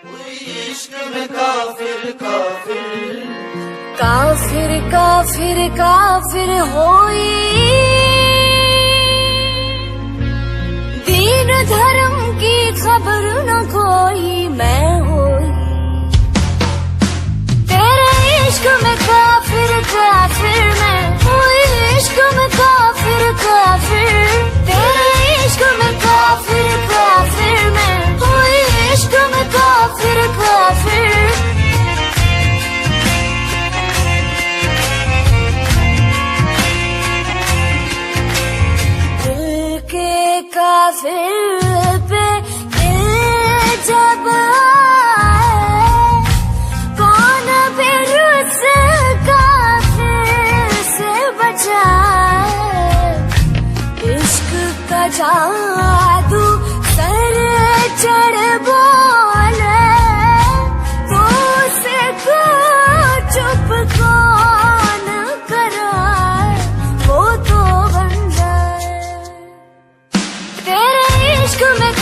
इश्क में काफिर काफिर काफिर काफिर काफिर होई, दीन धर्म की खबर न कोई मैं होई। तेरे इश्क में काफिर काफिर मैं हुई, इश्क में काफिर काफिर। तेरे इश्क में काफिर काफिर मैं हुई, इश्क में काफिर काफिर। दिल के काफिर पे दिल जब आए, कौन फिर उस काफिर से बचाए। इश्क का जादू सर चढ़ बोले, तो उसे को चुप कौन कराए, वो तो बन जाए। तेरे इश्क में